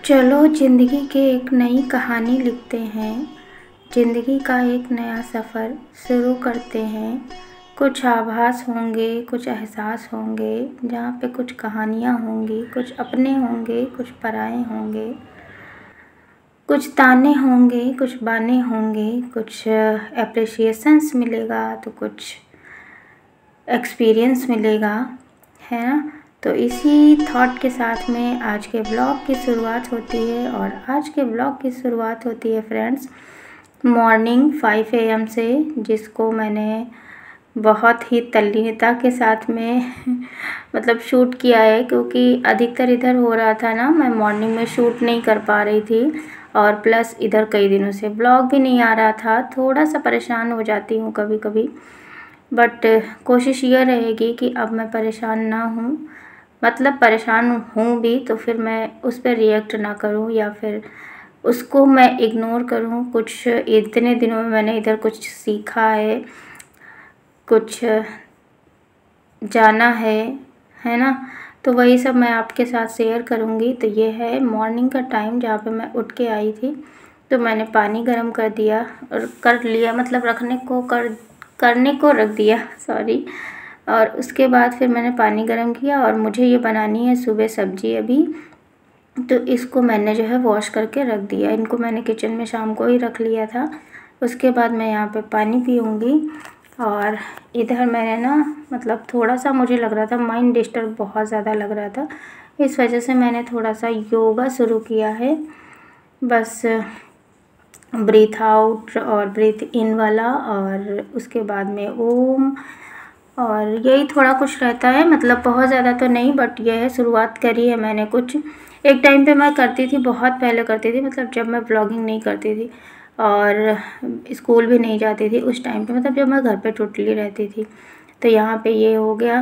चलो ज़िंदगी के एक नई कहानी लिखते हैं। ज़िंदगी का एक नया सफ़र शुरू करते हैं। कुछ आभास होंगे, कुछ एहसास होंगे, जहाँ पे कुछ कहानियाँ होंगी, कुछ अपने होंगे, कुछ पराए होंगे, कुछ ताने होंगे, कुछ बाने होंगे, कुछ एप्रिसिएशंस मिलेगा तो कुछ एक्सपीरियंस मिलेगा, है ना। तो इसी थॉट के साथ में आज के ब्लॉग की शुरुआत होती है। और आज के ब्लॉग की शुरुआत होती है फ्रेंड्स मॉर्निंग 5 AM से, जिसको मैंने बहुत ही तल्लीनता के साथ में मतलब शूट किया है, क्योंकि अधिकतर इधर हो रहा था ना, मैं मॉर्निंग में शूट नहीं कर पा रही थी और प्लस इधर कई दिनों से ब्लॉग भी नहीं आ रहा था। थोड़ा सा परेशान हो जाती हूँ कभी कभी, बट कोशिश ये रहेगी कि अब मैं परेशान ना हूँ, मतलब परेशान हूँ भी तो फिर मैं उस पर रिएक्ट ना करूँ या फिर उसको मैं इग्नोर करूँ। कुछ इतने दिनों में मैंने इधर कुछ सीखा है, कुछ जाना है ना। तो वही सब मैं आपके साथ शेयर करूँगी। तो ये है मॉर्निंग का टाइम जहाँ पे मैं उठ के आई थी। तो मैंने पानी गर्म कर दिया और कर लिया, मतलब करने को रख दिया, सॉरी। और उसके बाद फिर मैंने पानी गर्म किया और मुझे ये बनानी है सुबह सब्जी अभी। तो इसको मैंने जो है वॉश करके रख दिया। इनको मैंने किचन में शाम को ही रख लिया था। उसके बाद मैं यहाँ पे पानी पीऊँगी। और इधर मैंने ना, मतलब थोड़ा सा मुझे लग रहा था माइंड डिस्टर्ब बहुत ज़्यादा लग रहा था, इस वजह से मैंने थोड़ा सा योगा शुरू किया है। बस ब्रीथ आउट और ब्रीथ इन वाला, और उसके बाद में ओम, और यही थोड़ा कुछ रहता है, मतलब बहुत ज़्यादा तो नहीं, बट यह है शुरुआत करी है मैंने। कुछ एक टाइम पे मैं करती थी, बहुत पहले करती थी, मतलब जब मैं ब्लॉगिंग नहीं करती थी और स्कूल भी नहीं जाती थी उस टाइम पे, मतलब जब मैं घर पे टोटली रहती थी। तो यहाँ पे ये हो गया,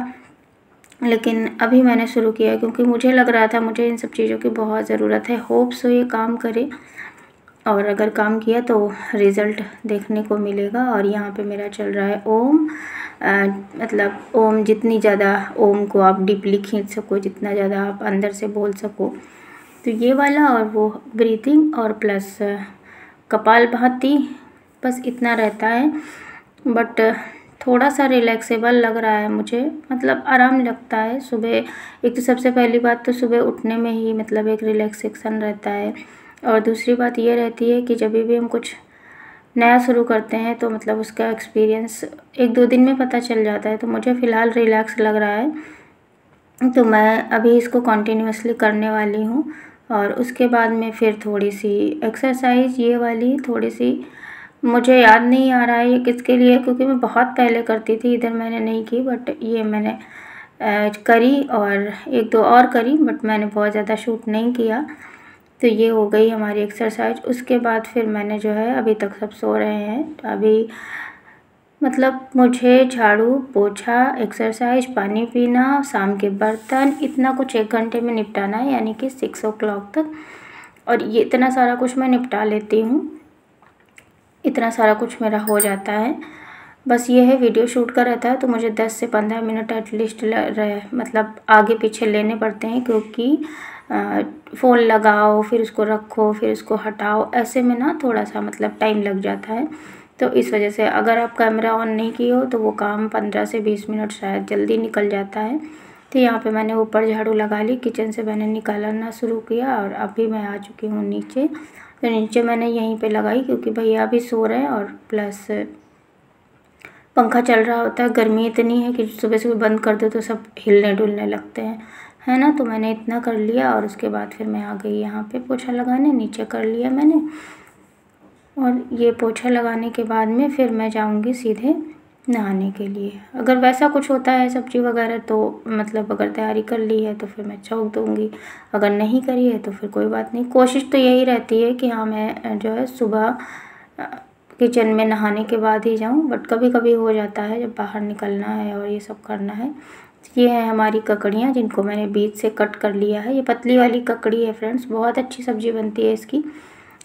लेकिन अभी मैंने शुरू किया क्योंकि मुझे लग रहा था मुझे इन सब चीज़ों की बहुत ज़रूरत है। होप सो ये काम करे, और अगर काम किया तो रिज़ल्ट देखने को मिलेगा। और यहाँ पे मेरा चल रहा है ओम, मतलब ओम जितनी ज़्यादा ओम को आप डीपली खींच सको, जितना ज़्यादा आप अंदर से बोल सको, तो ये वाला। और वो ब्रीथिंग और प्लस कपालभाति, बस इतना रहता है। बट थोड़ा सा रिलैक्सेबल लग रहा है मुझे, मतलब आराम लगता है सुबह। एक तो सबसे पहली बात तो सुबह उठने में ही मतलब एक रिलैक्सेशन रहता है, और दूसरी बात ये रहती है कि जब भी हम कुछ नया शुरू करते हैं तो मतलब उसका एक्सपीरियंस 1-2 दिन में पता चल जाता है। तो मुझे फ़िलहाल रिलैक्स लग रहा है, तो मैं अभी इसको कंटिन्यूअसली करने वाली हूँ। और उसके बाद में फिर थोड़ी सी एक्सरसाइज, ये वाली थोड़ी सी, मुझे याद नहीं आ रहा है ये किसके लिए, क्योंकि मैं बहुत पहले करती थी, इधर मैंने नहीं की, बट ये मैंने करी और 1-2 और करी, बट मैंने बहुत ज़्यादा शूट नहीं किया। तो ये हो गई हमारी एक्सरसाइज। उसके बाद फिर मैंने जो है, अभी तक सब सो रहे हैं, अभी मतलब मुझे झाड़ू पोछा, एक्सरसाइज, पानी पीना, शाम के बर्तन, इतना कुछ 1 घंटे में निपटाना है, यानी कि 6 o'clock तक। और ये इतना सारा कुछ मैं निपटा लेती हूँ, इतना सारा कुछ मेरा हो जाता है। बस ये है, वीडियो शूट का रहता है तो मुझे 10 से 15 मिनट एटलीस्ट मतलब आगे पीछे लेने पड़ते हैं, क्योंकि फ़ोन लगाओ, फिर उसको रखो, फिर उसको हटाओ, ऐसे में ना थोड़ा सा मतलब टाइम लग जाता है। तो इस वजह से अगर आप कैमरा ऑन नहीं किए हो तो वो काम 15 से 20 मिनट शायद जल्दी निकल जाता है। तो यहाँ पे मैंने ऊपर झाड़ू लगा ली, किचन से मैंने निकालना शुरू किया, और अभी मैं आ चुकी हूँ नीचे। तो नीचे मैंने यहीं पे लगाई क्योंकि भैया अभी सो रहे हैं, और प्लस पंखा चल रहा होता है। गर्मी इतनी है कि सुबह सुबह बंद कर दो तो सब हिलने डुलने लगते हैं, है ना। तो मैंने इतना कर लिया, और उसके बाद फिर मैं आ गई यहाँ पे पोछा लगाने, नीचे कर लिया मैंने। और ये पोछा लगाने के बाद में फिर मैं जाऊँगी सीधे नहाने के लिए। अगर वैसा कुछ होता है सब्ज़ी वगैरह तो मतलब अगर तैयारी कर ली है तो फिर मैं छौंक दूँगी, अगर नहीं करी है तो फिर कोई बात नहीं। कोशिश तो यही रहती है कि हाँ, मैं जो है सुबह किचन में नहाने के बाद ही जाऊँ, बट कभी कभी हो जाता है जब बाहर निकलना है और ये सब करना है। ये है हमारी ककड़ियाँ, जिनको मैंने बीच से कट कर लिया है। ये पतली वाली ककड़ी है फ्रेंड्स, बहुत अच्छी सब्ज़ी बनती है इसकी,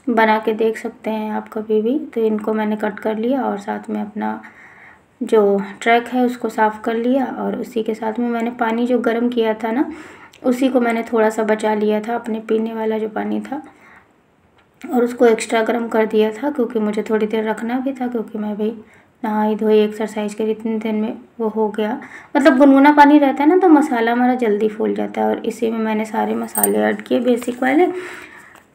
बना के देख सकते हैं आप कभी भी। तो इनको मैंने कट कर लिया और साथ में अपना जो ट्रैक है उसको साफ़ कर लिया, और उसी के साथ में मैंने पानी जो गर्म किया था ना, उसी को मैंने थोड़ा सा बचा लिया था, अपने पीने वाला जो पानी था, और उसको एक्स्ट्रा गर्म कर दिया था क्योंकि मुझे थोड़ी देर रखना भी था, क्योंकि मैं भी नहाई धोई एक्सरसाइज करी, इतनी देर में वो हो गया। मतलब गुनगुना पानी रहता है ना तो मसाला हमारा जल्दी फूल जाता है। और इसी में मैंने सारे मसाले ऐड किए बेसिक वाले,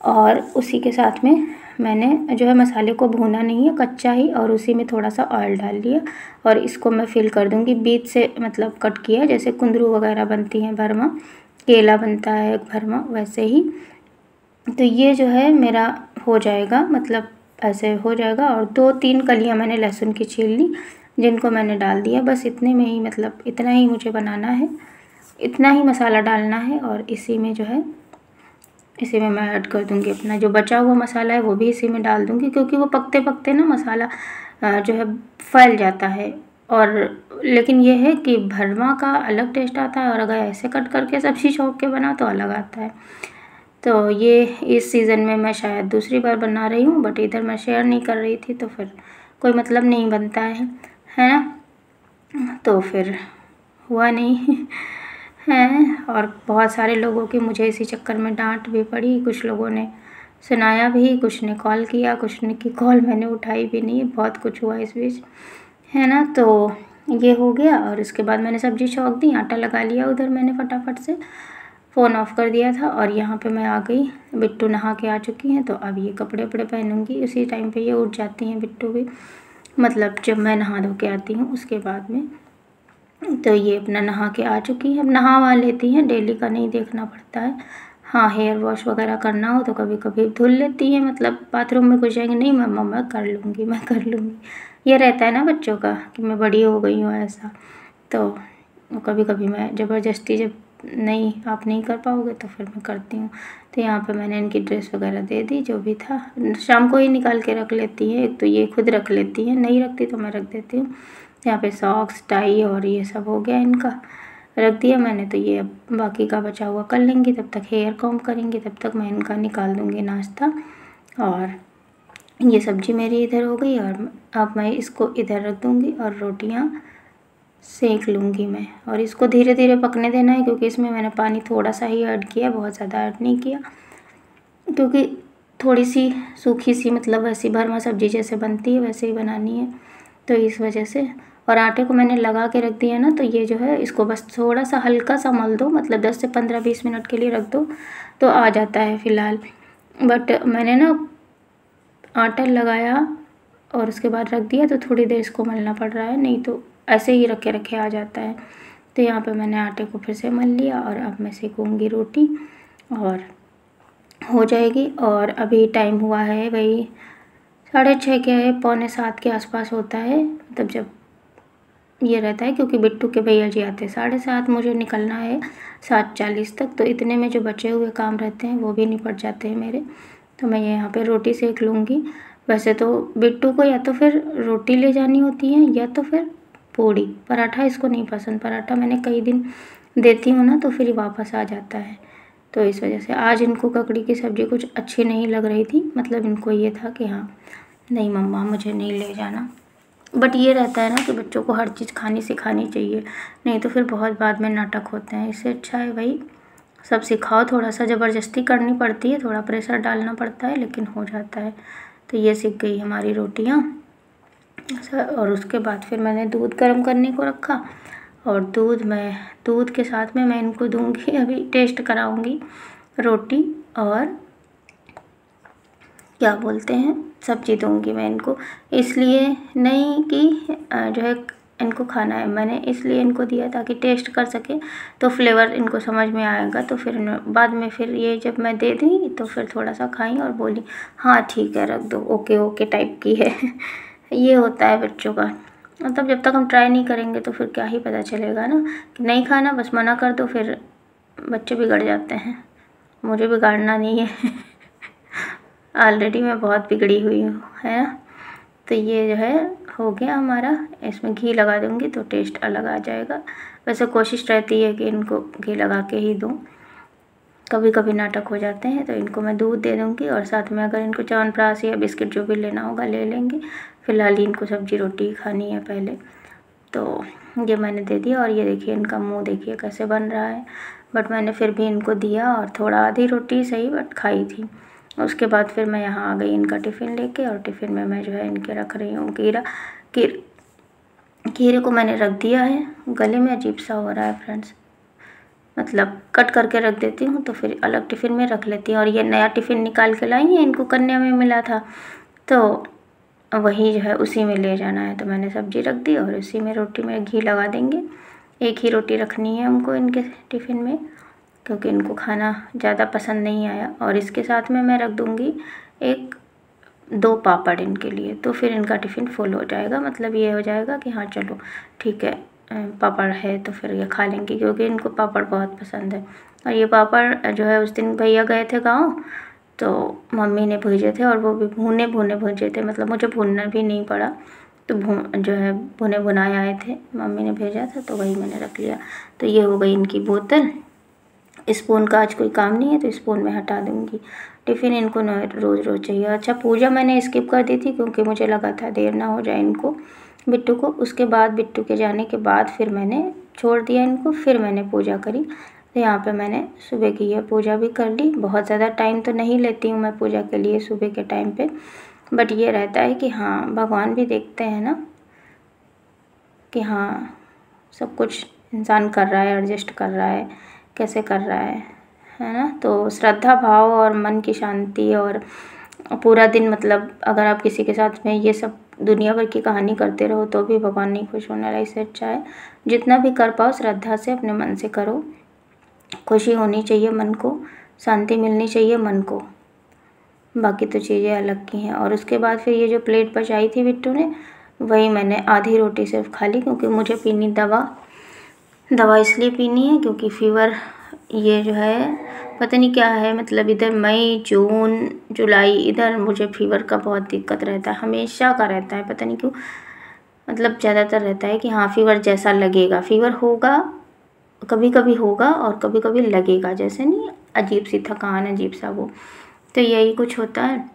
और उसी के साथ में मैंने जो है मसाले को भूना नहीं है, कच्चा ही, और उसी में थोड़ा सा ऑयल डाल दिया। और इसको मैं फिल कर दूँगी, बीच से मतलब कट किया, जैसे कुंदरू वगैरह बनती हैं भरमा, केला बनता है एक भरमा, वैसे ही। तो ये जो है मेरा हो जाएगा, मतलब ऐसे हो जाएगा। और 2-3 कलियां मैंने लहसुन की छील ली, जिनको मैंने डाल दिया। बस इतने में ही, मतलब इतना ही मुझे बनाना है, इतना ही मसाला डालना है। और इसी में जो है, इसी में मैं ऐड कर दूँगी अपना जो बचा हुआ मसाला है, वो भी इसी में डाल दूँगी, क्योंकि वो पकते पकते ना मसाला जो है फैल जाता है। और लेकिन ये है कि भरमा का अलग टेस्ट आता है, और अगर ऐसे कट करके सब्ज़ी छोंक के बनाओ तो अलग आता है। तो ये इस सीज़न में मैं शायद दूसरी बार बना रही हूँ, बट इधर मैं शेयर नहीं कर रही थी, तो फिर कोई मतलब नहीं बनता है ना। तो फिर हुआ नहीं है। और बहुत सारे लोगों की मुझे इसी चक्कर में डांट भी पड़ी, कुछ लोगों ने सुनाया भी, कुछ ने कॉल किया, कुछ ने की कॉल मैंने उठाई भी नहीं, बहुत कुछ हुआ इस बीच, है ना। तो ये हो गया। और इसके बाद मैंने सब्ज़ी छौंक दी, आटा लगा लिया उधर मैंने फटाफट से, फ़ोन ऑफ़ कर दिया था। और यहाँ पे मैं आ गई, बिट्टू नहा के आ चुकी हैं, तो अब ये कपड़े वपड़े पहनूँगी। उसी टाइम पे ये उठ जाती हैं बिट्टू भी, मतलब जब मैं नहा धो के आती हूँ उसके बाद में। तो ये अपना नहा के आ चुकी हैं, अब नहा वहा लेती हैं, डेली का नहीं देखना पड़ता है। हाँ, हेयर वॉश वगैरह करना हो तो कभी कभी धुल लेती हैं, मतलब बाथरूम में घुस जाएंगे, नहीं मम्मा मैं कर लूँगी, मैं कर लूँगी। ये रहता है ना बच्चों का कि मैं बड़ी हो गई हूँ ऐसा। तो कभी कभी मैं ज़बरदस्ती, जब नहीं आप नहीं कर पाओगे तो फिर मैं करती हूँ। तो यहाँ पे मैंने इनकी ड्रेस वगैरह दे दी, जो भी था शाम को ही निकाल के रख लेती हैं। एक तो ये खुद रख लेती हैं, नहीं रखती तो मैं रख देती हूँ। यहाँ पे सॉक्स, टाई और ये सब हो गया, इनका रख दिया मैंने। तो ये अब बाकी का बचा हुआ कर लेंगी, तब तक हेयर कॉम करेंगी, तब तक मैं इनका निकाल दूँगी नाश्ता। और ये सब्ज़ी मेरी इधर हो गई, और अब मैं इसको इधर रख दूँगी और रोटियाँ सेक लूँगी मैं। और इसको धीरे धीरे पकने देना है, क्योंकि इसमें मैंने पानी थोड़ा सा ही ऐड किया, बहुत ज़्यादा ऐड नहीं किया, क्योंकि थोड़ी सी सूखी सी, मतलब वैसी भरमा सब्ज़ी जैसे बनती है वैसे ही बनानी है, तो इस वजह से। और आटे को मैंने लगा के रख दिया ना, तो ये जो है इसको बस थोड़ा सा हल्का सा मल दो, मतलब 10 से 15-20 मिनट के लिए रख दो तो आ जाता है फ़िलहाल। बट मैंने ना आटा लगाया और उसके बाद रख दिया, तो थोड़ी देर इसको मलना पड़ रहा है, नहीं तो ऐसे ही रखे रखे आ जाता है। तो यहाँ पे मैंने आटे को फिर से मल लिया, और अब मैं सेकूँगी रोटी और हो जाएगी। और अभी टाइम हुआ है वही 6:30 के, 6:45 के आसपास होता है, मतलब जब ये रहता है, क्योंकि बिट्टू के भैया जी आते हैं 7:30, मुझे निकलना है 7:40 तक। तो इतने में जो बचे हुए काम रहते हैं वो भी निपट जाते हैं मेरे। तो मैं यहाँ पे रोटी सेक लूँगी। वैसे तो बिट्टू को या तो फिर रोटी ले जानी होती है या तो फिर पूड़ी, पराठा इसको नहीं पसंद। पराठा मैंने कई दिन देती हूँ ना तो फिर वापस आ जाता है, तो इस वजह से आज इनको ककड़ी की सब्ज़ी कुछ अच्छी नहीं लग रही थी। मतलब इनको ये था कि हाँ नहीं मम्मा मुझे नहीं ले जाना। बट ये रहता है ना कि बच्चों को हर चीज़ खानी सिखानी चाहिए, नहीं तो फिर बहुत बाद में नाटक होते हैं। इससे अच्छा है भाई सब सिखाओ, थोड़ा सा ज़बरदस्ती करनी पड़ती है, थोड़ा प्रेशर डालना पड़ता है, लेकिन हो जाता है। तो ये सीख गई हमारी रोटियाँ। और उसके बाद फिर मैंने दूध गर्म करने को रखा, और दूध के साथ में मैं इनको दूंगी, अभी टेस्ट कराऊंगी रोटी और क्या बोलते हैं सब्ज़ी दूंगी मैं इनको। इसलिए नहीं कि जो है इनको खाना है, मैंने इसलिए इनको दिया ताकि टेस्ट कर सके, तो फ्लेवर इनको समझ में आएगा। तो फिर बाद में फिर ये जब मैं दे दी तो फिर थोड़ा सा खाई और बोली हाँ ठीक है रख दो, ओके ओके टाइप की है ये होता है बच्चों का, मतलब जब तक हम ट्राई नहीं करेंगे तो फिर क्या ही पता चलेगा ना कि नहीं खाना, बस मना कर दो फिर बच्चे बिगड़ जाते हैं। मुझे बिगाड़ना नहीं है ऑलरेडी मैं बहुत बिगड़ी हुई हूँ, है ना। तो ये जो है हो गया हमारा, इसमें घी लगा दूँगी तो टेस्ट अलग आ जाएगा। वैसे कोशिश रहती है कि इनको घी लगा के ही दूँ, कभी कभी नाटक हो जाते हैं। तो इनको मैं दूध दे दूँगी, और साथ में अगर इनको च्यवनप्राश या बिस्किट जो भी लेना होगा ले लेंगे। फ़िलहाल इनको सब्ज़ी रोटी खानी है पहले। तो ये मैंने दे दिया, और ये देखिए इनका मुंह देखिए कैसे बन रहा है, बट मैंने फिर भी इनको दिया और थोड़ा आधी रोटी सही बट खाई थी। उसके बाद फिर मैं यहाँ आ गई इनका टिफ़िन लेके, और टिफ़िन में मैं जो है इनके रख रही हूँ खीरे को मैंने रख दिया है। गले में अजीब सा हो रहा है फ्रेंड्स, मतलब कट करके रख देती हूँ तो फिर अलग टिफ़िन में रख लेती हूँ। और ये नया टिफ़िन निकाल के लाई है, इनको कन्या में मिला था तो वही जो है उसी में ले जाना है। तो मैंने सब्ज़ी रख दी और उसी में रोटी में घी लगा देंगे। एक ही रोटी रखनी है हमको इनके टिफ़िन में, क्योंकि इनको खाना ज़्यादा पसंद नहीं आया। और इसके साथ में मैं रख दूँगी 1-2 पापड़ इनके लिए, तो फिर इनका टिफ़िन फुल हो जाएगा। मतलब ये हो जाएगा कि हाँ चलो ठीक है, पापड़ है तो फिर ये खा लेंगे, क्योंकि इनको पापड़ बहुत पसंद है। और ये पापड़ जो है उस दिन भैया गए थे गाँव तो मम्मी ने भूजे थे, और वो भी भुने भूजे थे, मतलब मुझे भूनना भी नहीं पड़ा। तो जो है भुने भुनाए आए थे, मम्मी ने भेजा था तो वही मैंने रख लिया। तो ये हो गई इनकी बोतल। स्पून का आज कोई काम नहीं है तो स्पून में हटा दूँगी। टिफ़िन इनको न रोज़ चाहिए। अच्छा, पूजा मैंने स्किप कर दी थी क्योंकि मुझे लगा था देर ना हो जाए इनको, बिट्टू को। उसके बाद बिट्टू के जाने के बाद फिर मैंने छोड़ दिया इनको, फिर मैंने पूजा करी। तो यहाँ पे मैंने सुबह की ये पूजा भी कर ली। बहुत ज़्यादा टाइम तो नहीं लेती हूँ मैं पूजा के लिए सुबह के टाइम पे, बट ये रहता है कि हाँ भगवान भी देखते हैं ना कि हाँ सब कुछ इंसान कर रहा है, एडजस्ट कर रहा है, कैसे कर रहा है ना। तो श्रद्धा भाव और मन की शांति, और पूरा दिन मतलब अगर आप किसी के साथ में ये सब दुनिया भर की कहानी करते रहो तो भी भगवान नहीं खुश होने वाला। इससे अच्छा है जितना भी कर पाओ श्रद्धा से अपने मन से करो। खुशी होनी चाहिए मन को, शांति मिलनी चाहिए मन को, बाकी तो चीज़ें अलग की हैं। और उसके बाद फिर ये जो प्लेट बचाई थी बिट्टू ने, वही मैंने आधी रोटी सिर्फ खा ली, क्योंकि मुझे पीनी दवा इसलिए पीनी है क्योंकि फ़ीवर ये जो है पता नहीं क्या है, मतलब इधर मई जून जुलाई इधर मुझे फ़ीवर का बहुत दिक्कत रहता है, हमेशा का रहता है, पता नहीं क्यों। मतलब ज़्यादातर रहता है कि हाँ फ़ीवर जैसा लगेगा, फ़ीवर होगा, कभी कभी होगा और कभी कभी लगेगा, जैसे नहीं अजीब सी थकान, अजीब सा वो, तो यही कुछ होता है।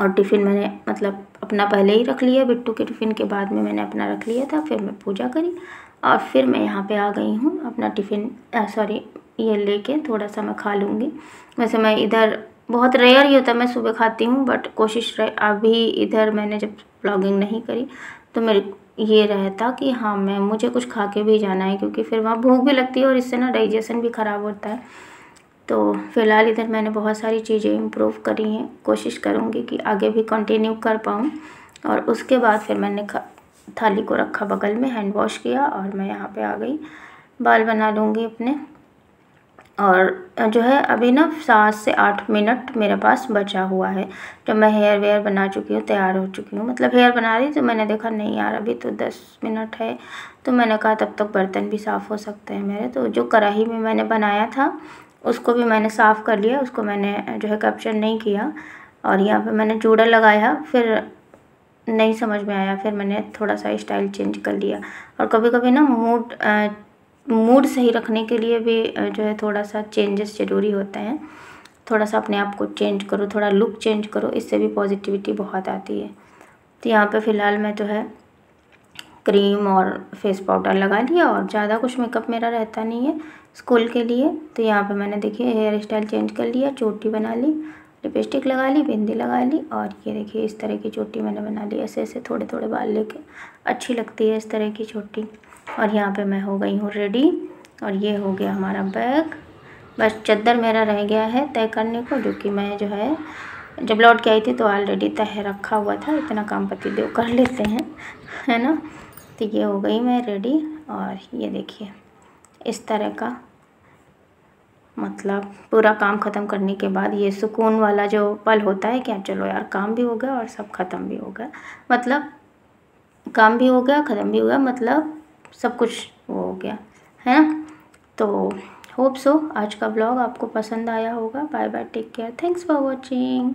और टिफ़िन मैंने मतलब अपना पहले ही रख लिया, बिट्टू के टिफ़िन के बाद में मैंने अपना रख लिया था। फिर मैं पूजा करी और फिर मैं यहाँ पे आ गई हूँ अपना टिफ़िन ये लेके, थोड़ा सा मैं खा लूँगी। वैसे मैं इधर बहुत रेयर ही होता है मैं सुबह खाती हूँ, बट कोशिश रहे अभी इधर मैंने जब ब्लॉगिंग नहीं करी तो मेरे ये रहता कि हाँ मुझे कुछ खा के भी जाना है, क्योंकि फिर वहाँ भूख भी लगती है और इससे ना डाइजेशन भी ख़राब होता है। तो फ़िलहाल इधर मैंने बहुत सारी चीज़ें इम्प्रूव करी हैं, कोशिश करूँगी कि आगे भी कंटिन्यू कर पाऊँ। और उसके बाद फिर मैंने थाली को रखा बगल में, हैंड वॉश किया और मैं यहाँ पे आ गई, बाल बना लूँगी अपने। और जो है अभी ना 7 से 8 मिनट मेरे पास बचा हुआ है, जब मैं हेयर वेयर बना चुकी हूँ, तैयार हो चुकी हूँ। मतलब हेयर बना रही तो मैंने देखा नहीं यार अभी तो 10 मिनट है, तो मैंने कहा तब तक बर्तन भी साफ़ हो सकते हैं मेरे। तो जो कढ़ाई में मैंने बनाया था उसको भी मैंने साफ़ कर लिया, उसको मैंने जो है कैप्चर नहीं किया। और यहाँ पे मैंने जूड़ा लगाया, फिर नहीं समझ में आया, फिर मैंने थोड़ा सा स्टाइल चेंज कर लिया। और कभी कभी ना मूड सही रखने के लिए भी जो है थोड़ा सा चेंजेस ज़रूरी होते हैं। थोड़ा सा अपने आप को चेंज करो, थोड़ा लुक चेंज करो, इससे भी पॉजिटिविटी बहुत आती है। तो यहाँ पे फ़िलहाल मैं जो है क्रीम और फेस पाउडर लगा लिया, और ज़्यादा कुछ मेकअप मेरा रहता नहीं है स्कूल के लिए। तो यहाँ पे मैंने देखिए हेयर स्टाइल चेंज कर लिया, चोटी बना ली, लिपस्टिक लगा ली, बिंदी लगा ली, और ये देखिए इस तरह की चोटी मैंने बना ली। ऐसे ऐसे थोड़े थोड़े बाल लेके अच्छी लगती है इस तरह की चोटी। और यहाँ पे मैं हो गई हूँ रेडी, और ये हो गया हमारा बैग। बस चद्दर मेरा रह गया है तय करने को, जो कि मैं जो है जब लौट के आई थी तो ऑलरेडी तय रखा हुआ था, इतना काम पति देव कर लेते हैं, है ना। तो ये हो गई मैं रेडी, और ये देखिए इस तरह का, मतलब पूरा काम ख़त्म करने के बाद ये सुकून वाला जो पल होता है, क्या चलो यार काम भी हो गया और सब ख़त्म भी हो गया, मतलब काम भी हो गया ख़त्म भी हो गया, मतलब सब कुछ वो हो गया, है ना। तो होप सो आज का ब्लॉग आपको पसंद आया होगा। Bye bye, take care, thanks for watching.